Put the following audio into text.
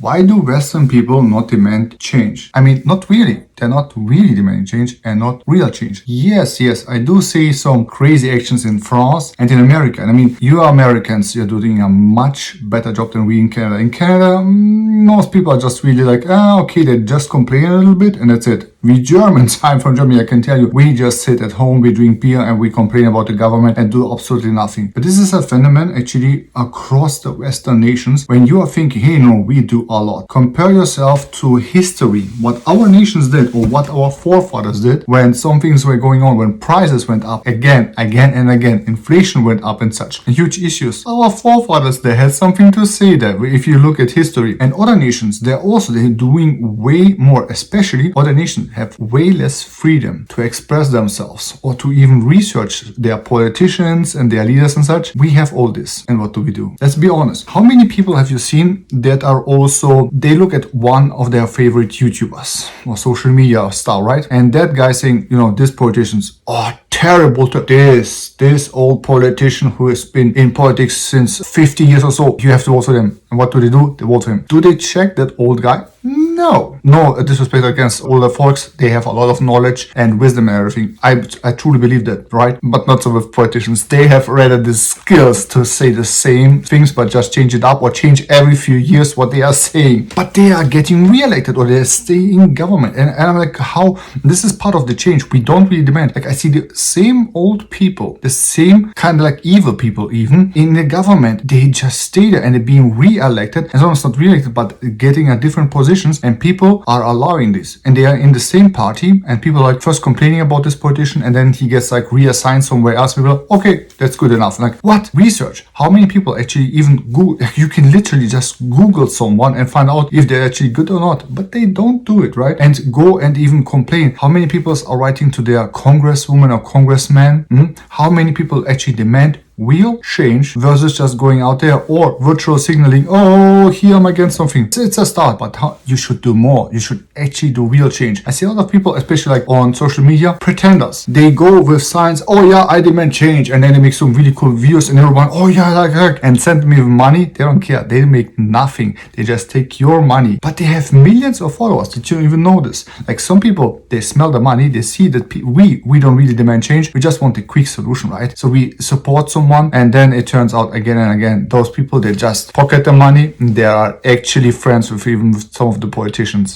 Why do Western people not demand change? I mean, not really. They're not really demanding change and not real change. Yes, I do see some crazy actions in France and in America. And I mean, you are Americans, you're doing a much better job than we in Canada. In Canada, most people are just really like, okay, they just complain a little bit and that's it. We Germans, I'm from Germany, I can tell you, we just sit at home, we drink beer and we complain about the government and do absolutely nothing. But this is a phenomenon actually across the Western nations. When you are thinking, hey, no, we do a lot. Compare yourself to history, what our nations did or what our forefathers did when some things were going on, when prices went up again and again, inflation went up and such huge issues. Our forefathers, they had something to say there. If you look at history and other nations, they're doing way more, especially other nations have way less freedom to express themselves or to even research their politicians and their leaders and such. We have all this. And what do? Let's be honest. How many people have you seen that are also, they look at one of their favorite YouTubers or social media star, right? And that guy saying, this politician's, terrible to this old politician who has been in politics since 50 years or so. You have to vote for them. And what do? They vote for him. Do they check that old guy? No disrespect against older folks. They have a lot of knowledge and wisdom and everything. I truly believe that, right? But not so with politicians. They have rather the skills to say the same things, but just change it up or change every few years what they are saying. But they are getting re-elected or they're staying in government. And I'm like, how? This is part of the change. We don't really demand. Like I see the same old people, the same kind of like evil people even in the government. They just stay there and they're being re-elected. And sometimes not re-elected, but getting a different positions. And people are allowing this. And they are in the same party. And people are like first complaining about this politician. And then he gets like reassigned somewhere else. People are like, okay, that's good enough. Like what? Research. How many people actually even Google? You can literally just Google someone and find out if they're actually good or not. But they don't do it, right? And go and even complain. How many people are writing to their congresswoman or congressman? How many people actually demand real change versus just going out there or virtual signaling, here I'm against something. It's a start, but you should do more. You should actually do real change. I see a lot of people, especially like on social media, pretenders. They go with signs, I demand change, and then they make some really cool videos and everyone, and send me money. They don't care. They make nothing. They just take your money. But they have millions of followers. Did you even know this? Like some people, they smell the money. They see that we don't really demand change. We just want a quick solution, right? So we support someone, and then it turns out again and again, those people, they just pocket the money. They are actually friends with even some of the politicians.